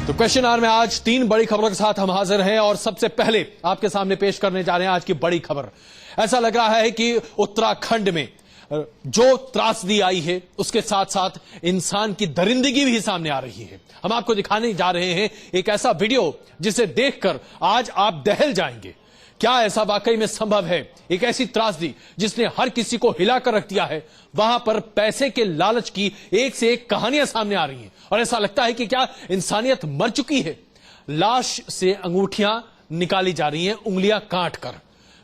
तो question our में आज 3 बड़ी खबरों के साथ हम हाजिर हैं और सबसे पहले आपके सामने पेश करने जा रहे हैं आज की बड़ी खबर। ऐसा लग रहा है कि उत्तराखंड में जो त्रासदी आई है उसके साथ साथ इंसान की दरिंदगी भी सामने आ रही है। हम आपको दिखाने जा रहे हैं एक ऐसा वीडियो जिसे देखकर आज आप दहल जाएंगे। क्या ऐसा वाकई में संभव है? एक ऐसी त्रासदी जिसने हर किसी को हिलाकर रख दिया है, वहां पर पैसे के लालच की एक से एक कहानियां सामने आ रही हैं और ऐसा लगता है कि क्या इंसानियत मर चुकी है। लाश से अंगूठियां निकाली जा रही हैं, उंगलियां काटकर,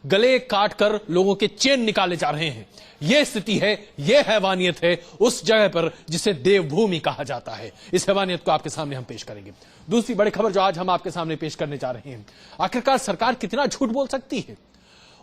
गले काटकर लोगों के चेन निकाले जा रहे हैं। यह स्थिति है, यह हैवानियत है उस जगह पर जिसे देवभूमि कहा जाता है। इस हैवानियत को आपके सामने हम पेश करेंगे। दूसरी बड़ी खबर जो आज हम आपके सामने पेश करने जा रहे हैं, आखिरकार सरकार कितना झूठ बोल सकती है?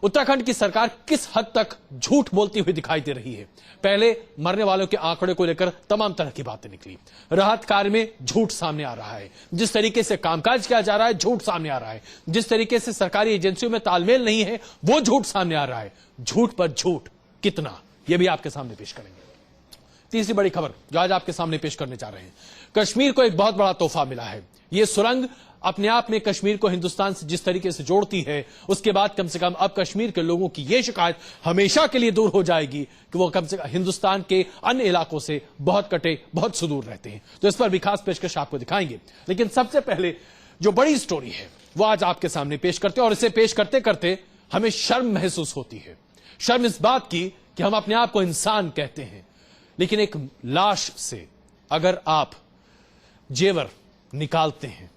उत्तराखंड की सरकार किस हद तक झूठ बोलती हुई दिखाई दे रही है? पहले मरने वालों के आंकड़े को लेकर तमाम तरह की बातें निकली, राहत कार्य में झूठ सामने आ रहा है, जिस तरीके से कामकाज किया जा रहा है झूठ सामने आ रहा है, जिस तरीके से सरकारी एजेंसियों में तालमेल नहीं है वो झूठ सामने आ रहा है। झूठ पर झूठ कितना, यह भी आपके सामने पेश करेंगे। तीसरी बड़ी खबर जो आज आपके सामने पेश करने जा रहे हैं, कश्मीर को एक बहुत बड़ा तोहफा मिला है। यह सुरंग अपने आप में कश्मीर को हिंदुस्तान से जिस तरीके से जोड़ती है, उसके बाद कम से कम अब कश्मीर के लोगों की यह शिकायत हमेशा के लिए दूर हो जाएगी कि वो कम से कम हिंदुस्तान के अन्य इलाकों से बहुत कटे, बहुत सुदूर रहते हैं। तो इस पर भी खास पेशकश आपको दिखाएंगे, लेकिन सबसे पहले जो बड़ी स्टोरी है वो आज आपके सामने पेश करते हैं और इसे पेश करते करते हमें शर्म महसूस होती है। शर्म इस बात की कि हम अपने आप को इंसान कहते हैं, लेकिन एक लाश से अगर आप जेवर निकालते हैं,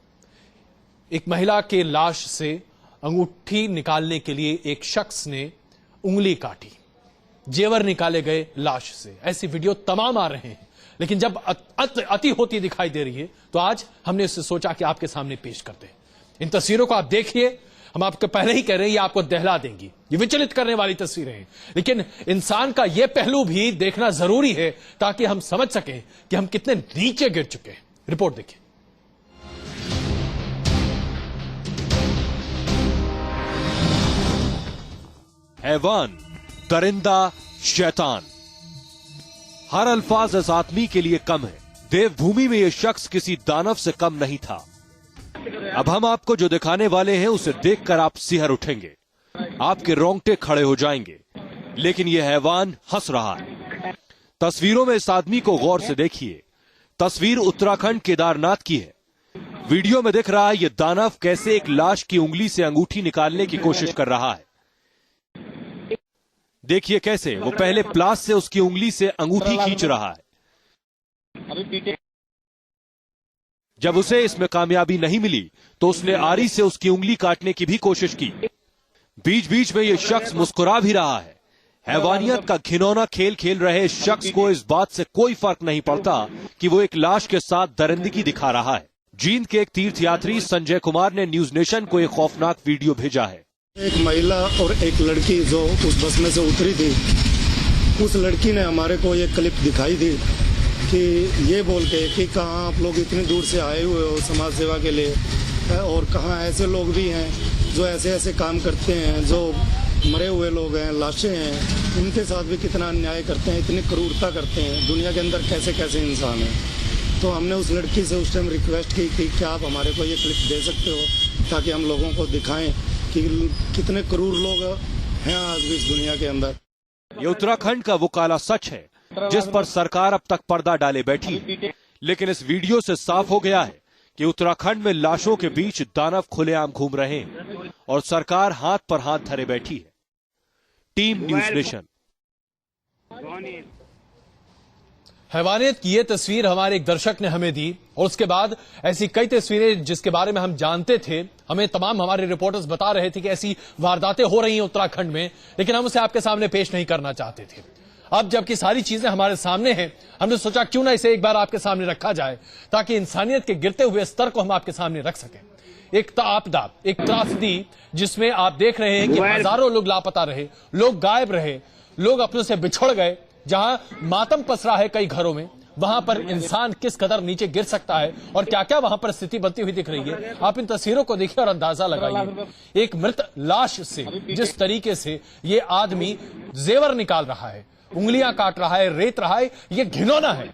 एक महिला के लाश से अंगूठी निकालने के लिए एक शख्स ने उंगली काटी, जेवर निकाले गए लाश से। ऐसी वीडियो तमाम आ रहे हैं, लेकिन जब अति होती दिखाई दे रही है तो आज हमने इससे सोचा कि आपके सामने पेश करते हैं। इन तस्वीरों को आप देखिए, हम आपको पहले ही कह रहे हैं ये आपको दहला देंगी, ये विचलित करने वाली तस्वीरें हैं, लेकिन इंसान का यह पहलू भी देखना जरूरी है ताकि हम समझ सकें कि हम कितने नीचे गिर चुके हैं। रिपोर्ट देखिए। हैवान, दरिंदा, शैतान, हर अल्फाज इस आदमी के लिए कम है। देवभूमि में यह शख्स किसी दानव से कम नहीं था। अब हम आपको जो दिखाने वाले हैं उसे देखकर आप सिहर उठेंगे, आपके रोंगटे खड़े हो जाएंगे, लेकिन यह हैवान हंस रहा है। तस्वीरों में इस आदमी को गौर से देखिए। तस्वीर उत्तराखंड केदारनाथ की है। वीडियो में दिख रहा है यह दानव कैसे एक लाश की उंगली से अंगूठी निकालने की कोशिश कर रहा है। देखिए कैसे वो पहले प्लास से उसकी उंगली से अंगूठी खींच रहा है। जब उसे इसमें कामयाबी नहीं मिली तो उसने आरी से उसकी उंगली काटने की भी कोशिश की। बीच बीच में यह शख्स मुस्कुरा भी रहा है। हैवानियत का घिनौना खेल खेल रहे इस शख्स को इस बात से कोई फर्क नहीं पड़ता कि वो एक लाश के साथ दरिंदगी दिखा रहा है। जींद के एक तीर्थयात्री संजय कुमार ने न्यूज नेशन को एक खौफनाक वीडियो भेजा है। एक महिला और एक लड़की जो उस बस में से उतरी थी, उस लड़की ने हमारे को ये क्लिप दिखाई दी कि ये बोल के कि कहाँ आप लोग इतनी दूर से आए हुए हो समाज सेवा के लिए, और कहाँ ऐसे लोग भी हैं जो ऐसे ऐसे काम करते हैं, जो मरे हुए लोग हैं, लाशें हैं, उनके साथ भी कितना अन्याय करते हैं, इतनी क्रूरता करते हैं। दुनिया के अंदर कैसे कैसे इंसान हैं। तो हमने उस लड़की से उस टाइम रिक्वेस्ट की कि क्या आप हमारे को ये क्लिप दे सकते हो ताकि हम लोगों को दिखाएं कि कितने क्रूर लोग हैं आज भी इस दुनिया के अंदर। ये उत्तराखंड का वो काला सच है जिस पर सरकार अब तक पर्दा डाले बैठी। लेकिन इस वीडियो से साफ हो गया है कि उत्तराखंड में लाशों के बीच दानव खुलेआम घूम रहे हैं और सरकार हाथ पर हाथ धरे बैठी है। Team news nation. हैवानियत की यह तस्वीर हमारे एक दर्शक ने हमें दी और उसके बाद ऐसी कई तस्वीरें जिसके बारे में हम जानते थे, हमें तमाम हमारे रिपोर्टर्स बता रहे थे कि ऐसी वारदातें हो रही हैं उत्तराखंड में, लेकिन हम उसे आपके सामने पेश नहीं करना चाहते थे। अब जबकि सारी चीजें हमारे सामने हैं, हमने सोचा क्यों ना इसे एक बार आपके सामने रखा जाए ताकि इंसानियत के गिरते हुए स्तर को हम आपके सामने रख सकें। एक आपदा, एक त्रासदी जिसमें आप देख रहे हैं कि हजारों लोग लापता रहे, लोग गायब रहे, लोग अपनों से बिछड़ गए। जहां मातम पसरा है कई घरों में, वहां पर इंसान किस कदर नीचे गिर सकता है और क्या क्या वहां पर स्थिति बनती हुई दिख रही है। आप इन तस्वीरों को देखिए और अंदाजा लगाइए। एक मृत लाश से जिस तरीके से ये आदमी जेवर निकाल रहा है, उंगलियां काट रहा है, रेत रहा है, ये घिनौना है।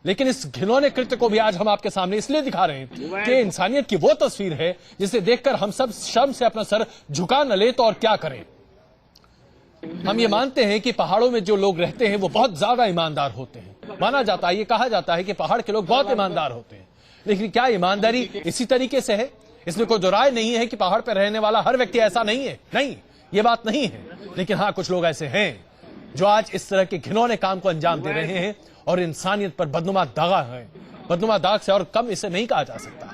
लेकिन इस घिनौने कृत्य को भी आज हम आपके सामने इसलिए दिखा रहे हैं कि इंसानियत की वो तस्वीर है जिसे देखकर हम सब शर्म से अपना सर झुका न ले तो और क्या करें। हम ये मानते हैं कि पहाड़ों में जो लोग रहते हैं वो बहुत ज्यादा ईमानदार होते हैं। माना जाता है, ये कहा जाता है कि पहाड़ के लोग बहुत ईमानदार होते हैं, लेकिन क्या ईमानदारी इसी तरीके से है? इसमें कोई दोराय नहीं है कि पहाड़ पर रहने वाला हर व्यक्ति ऐसा नहीं है। नहीं, ये बात नहीं है। लेकिन हाँ, कुछ लोग ऐसे हैं जो आज इस तरह के घिनौने काम को अंजाम दे रहे हैं और इंसानियत पर बदनुमा दागा है। बदनुमा दाग से और कम इसे नहीं कहा जा सकता।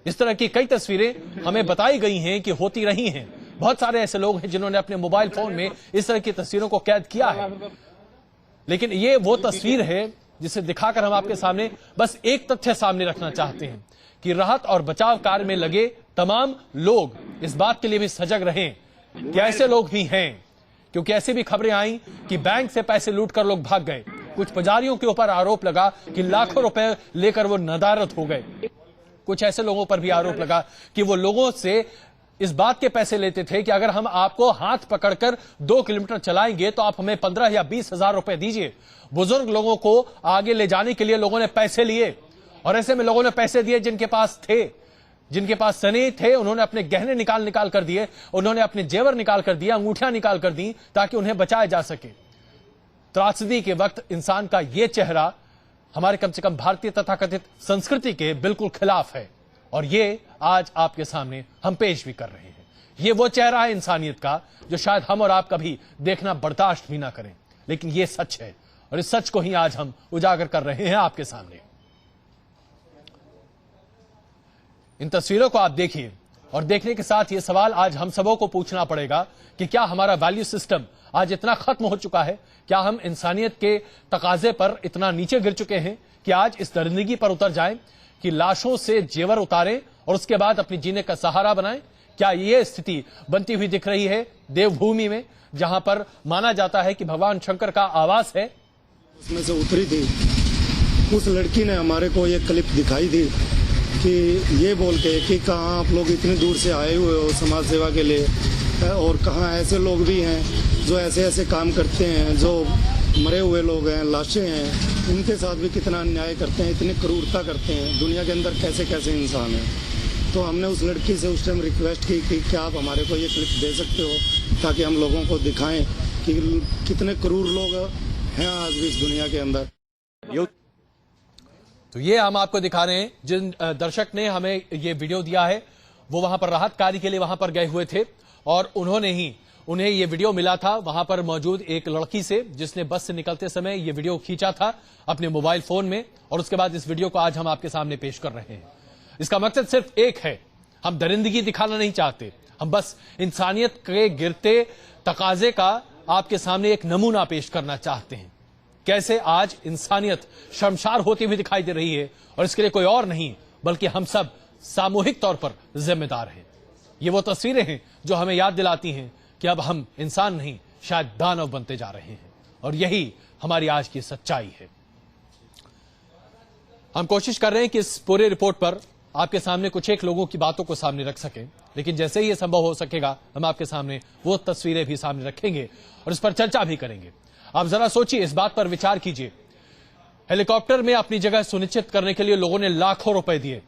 इस तरह की कई तस्वीरें हमें बताई गई हैं कि होती रही हैं। बहुत सारे ऐसे लोग हैं जिन्होंने अपने मोबाइल फोन में इस तरह की तस्वीरों को कैद किया है, लेकिन ये वो तस्वीर है जिसे दिखाकर हम आपके सामने बस एक तथ्य सामने रखना चाहते हैं कि राहत और बचाव कार्य में लगे तमाम लोग इस बात के लिए भी सजग रहें कि ऐसे लोग भी हैं, क्योंकि ऐसी भी खबरें आई कि बैंक से पैसे लूटकर लोग भाग गए। कुछ पुजारियों के ऊपर आरोप लगा कि लाखों रुपए लेकर वो नदारत हो गए। कुछ ऐसे लोगों पर भी आरोप लगा कि वो लोगों से इस बात के पैसे लेते थे कि अगर हम आपको हाथ पकड़कर 2 किलोमीटर चलाएंगे तो आप हमें 15 या 20 हजार रुपए दीजिए। बुजुर्ग लोगों को आगे ले जाने के लिए लोगों ने पैसे लिए, और ऐसे में लोगों ने पैसे दिए जिनके पास थे, जिनके पास सने थे। उन्होंने अपने गहने निकाल कर दिए, उन्होंने अपने जेवर निकाल कर दिया, अंगूठियां निकाल कर दी ताकि उन्हें बचाया जा सके। त्रासदी के वक्त इंसान का यह चेहरा हमारे कम से कम भारतीय तथाकथित संस्कृति के बिल्कुल खिलाफ है, और ये आज आपके सामने हम पेश भी कर रहे हैं। ये वो चेहरा है इंसानियत का जो शायद हम और आप कभी देखना बर्दाश्त भी ना करें, लेकिन ये सच है और इस सच को ही आज हम उजागर कर रहे हैं आपके सामने। इन तस्वीरों को आप देखिए और देखने के साथ ये सवाल आज हम सबों को पूछना पड़ेगा कि क्या हमारा वैल्यू सिस्टम आज इतना खत्म हो चुका है? क्या हम इंसानियत के तकाजे पर इतना नीचे गिर चुके हैं कि आज इस दरिंदगी पर उतर जाएं कि लाशों से जेवर उतारें और उसके बाद अपनी जीने का सहारा बनाएं? क्या ये स्थिति बनती हुई दिख रही है देवभूमि में, जहां पर माना जाता है कि भगवान शंकर का आवास है? उसमें से उतरी थी, उस लड़की ने हमारे को ये क्लिप दिखाई दी कि ये बोल के कि कहाँ आप लोग इतनी दूर से आए हुए हो समाज सेवा के लिए, और कहाँ ऐसे लोग भी हैं जो ऐसे ऐसे काम करते हैं, जो मरे हुए लोग हैं, लाशें हैं, उनके साथ भी कितना अन्याय करते हैं, इतनी क्रूरता करते हैं। दुनिया के अंदर कैसे कैसे इंसान हैं। तो हमने उस लड़की से उस टाइम रिक्वेस्ट की कि क्या आप हमारे को ये क्लिप दे सकते हो ताकि हम लोगों को दिखाएं कि कितने क्रूर लोग हैं आज भी इस दुनिया के अंदर। तो ये हम आपको दिखा रहे हैं। जिन दर्शक ने हमें ये वीडियो दिया है वो वहां पर राहत कार्य के लिए वहां पर गए हुए थे, और उन्हें ये वीडियो मिला था वहां पर मौजूद एक लड़की से, जिसने बस से निकलते समय ये वीडियो खींचा था अपने मोबाइल फोन में, और उसके बाद इस वीडियो को आज हम आपके सामने पेश कर रहे हैं। इसका मकसद सिर्फ एक है, हम दरिंदगी दिखाना नहीं चाहते, हम बस इंसानियत के गिरते तकाजे का आपके सामने एक नमूना पेश करना चाहते हैं। कैसे आज इंसानियत शर्मसार होती हुई दिखाई दे रही है, और इसके लिए कोई और नहीं बल्कि हम सब सामूहिक तौर पर जिम्मेदार हैं। ये वो तस्वीरें हैं जो हमें याद दिलाती हैं कि अब हम इंसान नहीं शायद दानव बनते जा रहे हैं, और यही हमारी आज की सच्चाई है। हम कोशिश कर रहे हैं कि इस पूरे रिपोर्ट पर आपके सामने कुछ एक लोगों की बातों को सामने रख सकें, लेकिन जैसे ही यह संभव हो सकेगा हम आपके सामने वो तस्वीरें भी सामने रखेंगे और इस पर चर्चा भी करेंगे। आप जरा सोचिए, इस बात पर विचार कीजिए। हेलीकॉप्टर में अपनी जगह सुनिश्चित करने के लिए लोगों ने लाखों रुपए दिए।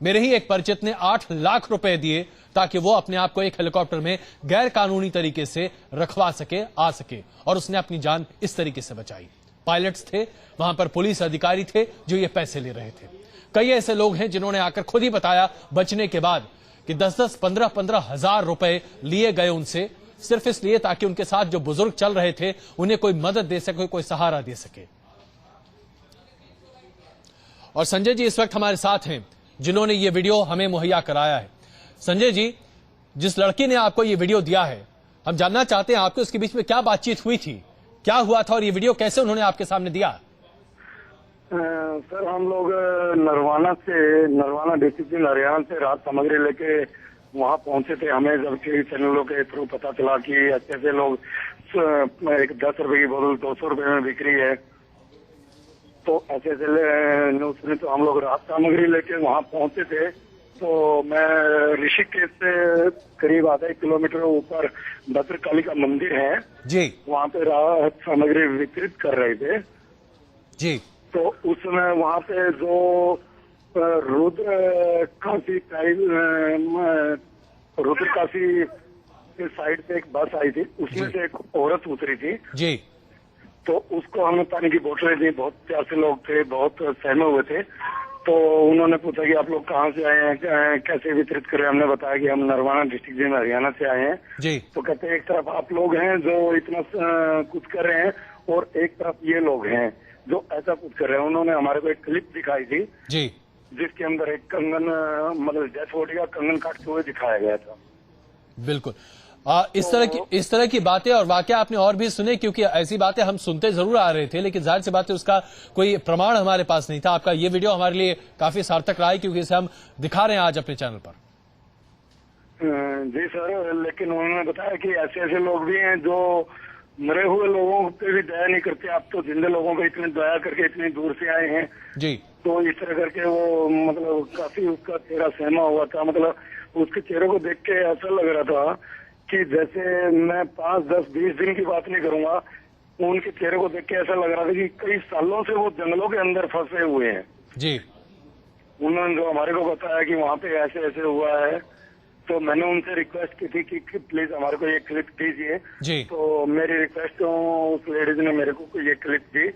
मेरे ही एक परिचित ने 8 लाख रुपए दिए ताकि वो अपने आप को एक हेलीकॉप्टर में गैर कानूनी तरीके से रखवा सके, आ सके, और उसने अपनी जान इस तरीके से बचाई। पायलट्स थे वहां पर, पुलिस अधिकारी थे जो ये पैसे ले रहे थे। कई ऐसे लोग हैं जिन्होंने आकर खुद ही बताया बचने के बाद कि 10-10, 15-15 हजार रुपए लिए गए उनसे, सिर्फ इसलिए ताकि उनके साथ जो बुजुर्ग चल रहे थे उन्हें कोई मदद दे सके, कोई सहारा दे सके। और संजय जी इस वक्त हमारे साथ हैं जिन्होंने ये वीडियो हमें मुहैया कराया है। संजय जी, जिस लड़की ने आपको ये वीडियो दिया है, हम जानना चाहते हैं आपको इसके बीच में क्या बातचीत हुई थी, क्या हुआ था, और ये वीडियो कैसे उन्होंने आपके सामने दिया? सर, हम लोग नरवाना डिस्ट्रिक्ट हरियाणा से राहत सामग्री लेके वहाँ पहुंचे थे। हमें जब टीवी चैनलों के थ्रू पता चला कि अच्छे से लोग एक 10 रुपए की बोतल 200 रुपए में बिक रही है, तो ऐसे न्यूज सुनी तो हम लोग राहत सामग्री लेके वहाँ पहुंचे थे। तो मैं ऋषिकेश से करीब आधा 1 किलोमीटर ऊपर भद्रकाली का मंदिर है जी, वहाँ पे राहत सामग्री वितरित कर रहे थे जी। तो उस समय वहाँ पे जो रुद्र काशी के साइड से एक बस आई थी, उसमें से एक औरत उतरी थी जी। तो उसको हमने पानी की बोतलें दी। बहुत प्यार से लोग थे, बहुत सहमे हुए थे। तो उन्होंने पूछा कि आप लोग कहाँ से आए हैं, कैसे वितरित कर रहे हैं। हमने बताया कि हम नरवाना डिस्ट्रिक्ट में हरियाणा से आए हैं जी। तो कहते हैं एक तरफ आप लोग हैं जो इतना कुछ कर रहे हैं और एक तरफ ये लोग हैं जो ऐसा कुछ कर रहे हैं। उन्होंने हमारे को एक क्लिप दिखाई थी जी। जिसके अंदर एक कंगन, मतलब डेथ बॉडी का कंगन काटते हुए दिखाया गया था। बिल्कुल। इस तरह की बातें और वाकया आपने और भी सुने, क्योंकि ऐसी बातें हम सुनते जरूर आ रहे थे, लेकिन जाहिर सी बात है उसका कोई प्रमाण हमारे पास नहीं था। आपका ये वीडियो हमारे लिए काफी सार्थक रहा है, क्योंकि इसे हम दिखा रहे हैं आज अपने चैनल पर। जी सर, लेकिन उन्होंने बताया कि ऐसे ऐसे लोग भी हैं जो मरे हुए लोगों पे भी दया नहीं करते। आप तो जिंदे लोगों को इतनी दया करके इतनी दूर से आए हैं जी। तो इस तरह करके वो मतलब काफी उसका चेहरा सहमा हुआ था। मतलब उसके चेहरे को देख के ऐसा लग रहा था कि जैसे मैं 5, 10, 20 दिन की बात नहीं करूंगा, उनके चेहरे को देख के ऐसा लग रहा था कि कई सालों से वो जंगलों के अंदर फंसे हुए हैं जी। उन्होंने जो हमारे को बताया कि वहाँ पे ऐसे ऐसे हुआ है, तो मैंने उनसे रिक्वेस्ट की थी कि प्लीज हमारे को ये क्लिप दीजिए जी। तो मेरी रिक्वेस्ट उस लेडीज ने मेरे को ये क्लिप दी,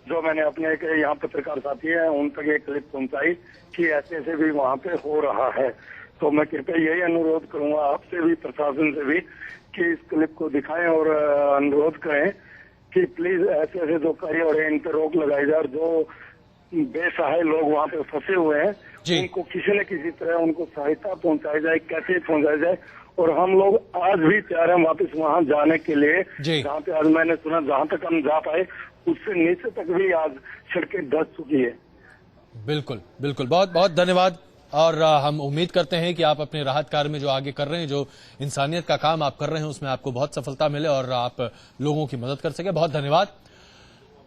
जो मैंने अपने एक यहाँ पत्रकार साथी है उन तक ये क्लिप पहुंचाई कि ऐसे ऐसे भी वहाँ पे हो रहा है। तो मैं कृपया यही अनुरोध करूंगा आपसे भी, प्रशासन से भी, कि इस क्लिप को दिखाएं और अनुरोध करें कि प्लीज ऐसे ऐसे जो कार्य हो रहे हैं इन पर रोक लगाई जाए। और जो बेसहाय लोग वहाँ पे फंसे हुए हैं उनको किसी न किसी तरह उनको सहायता पहुंचाई जाए, कैसे पहुंचाई जाए। और हम लोग आज भी तैयार हैं वापस वहाँ जाने के लिए, जहाँ पे आज मैंने सुना जहाँ तक हम जा पाए उससे नीचे तक भी आज सड़कें धंस चुकी है। बिल्कुल बिल्कुल, बहुत बहुत धन्यवाद। और हम उम्मीद करते हैं कि आप अपने राहत कार्य में जो आगे कर रहे हैं, जो इंसानियत का काम आप कर रहे हैं, उसमें आपको बहुत सफलता मिले और आप लोगों की मदद कर सके। बहुत धन्यवाद।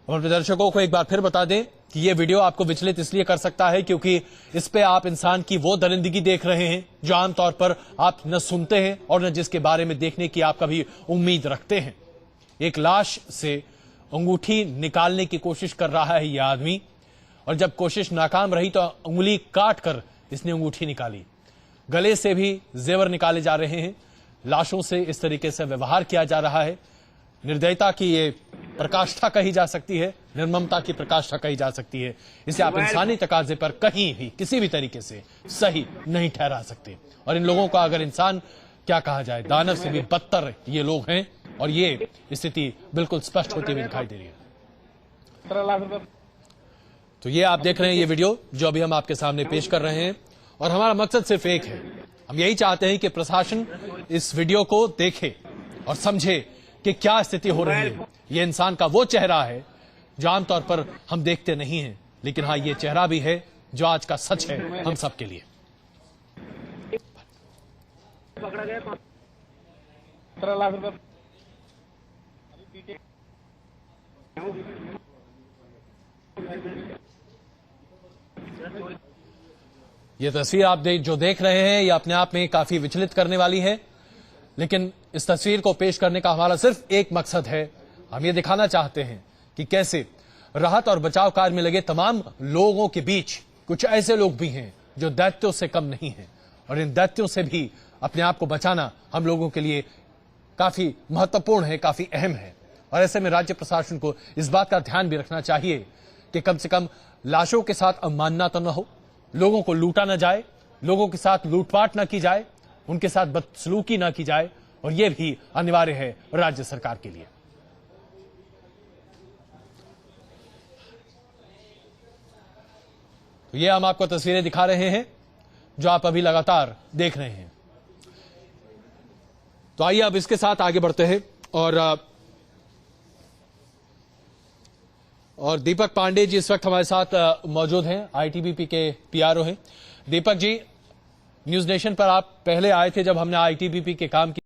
और दर्शकों को एक बार फिर बता दें कि ये वीडियो आपको विचलित इसलिए कर सकता है क्योंकि इस पे आप इंसान की वो दरिंदगी देख रहे हैं जो आमतौर पर आप न सुनते हैं और न जिसके बारे में देखने की आप कभी उम्मीद रखते हैं। एक लाश से अंगूठी निकालने की कोशिश कर रहा है ये आदमी, और जब कोशिश नाकाम रही तो उंगली काट कर इसने अंगूठी निकाली। गले से भी जेवर निकाले जा रहे हैं। लाशों से इस तरीके से व्यवहार किया जा रहा है। निर्दयता की ये प्रकाष्ठा कही जा सकती है, निर्ममता की प्रकाष्ठा कही जा सकती है। इसे आप इंसानी तकाजे पर कहीं भी किसी भी तरीके से सही नहीं ठहरा सकते। और इन लोगों का अगर इंसान क्या कहा जाए, दानव से भी बदतर ये लोग हैं, और ये स्थिति बिल्कुल स्पष्ट होती हुई दिखाई दे रही है। तो ये आप देख रहे हैं ये वीडियो जो अभी हम आपके सामने पेश कर रहे हैं, और हमारा मकसद सिर्फ एक है। हम यही चाहते हैं कि प्रशासन इस वीडियो को देखे और समझे कि क्या स्थिति हो रही है। ये इंसान का वो चेहरा है जो आमतौर पर हम देखते नहीं हैं, लेकिन हाँ, ये चेहरा भी है जो आज का सच है हम सबके लिए। पकड़ा गया 15 लाख रुपए। ये तस्वीर आप जो देख रहे हैं ये अपने आप में काफी विचलित करने वाली है, लेकिन इस तस्वीर को पेश करने का हमारा सिर्फ एक मकसद है। हम ये दिखाना चाहते हैं कि कैसे राहत और बचाव कार्य में लगे तमाम लोगों के बीच कुछ ऐसे लोग भी हैं जो दैत्यों से कम नहीं हैं, और इन दैत्यों से भी अपने आप को बचाना हम लोगों के लिए काफी महत्वपूर्ण है, काफी अहम है। और ऐसे में राज्य प्रशासन को इस बात का ध्यान भी रखना चाहिए कि कम से कम लाशों के साथ अवमानना तो न हो, लोगों को लूटा न जाए, लोगों के साथ लूटपाट न की जाए, उनके साथ बदसलूकी न की जाए, और यह भी अनिवार्य है राज्य सरकार के लिए। तो ये हम आपको तस्वीरें दिखा रहे हैं जो आप अभी लगातार देख रहे हैं। तो आइए अब इसके साथ आगे बढ़ते हैं, और दीपक पांडे जी इस वक्त हमारे साथ मौजूद हैं, आईटीबीपी के पीआरओ हैं। दीपक जी, न्यूज नेशन पर आप पहले आए थे जब हमने आईटीबीपी के काम की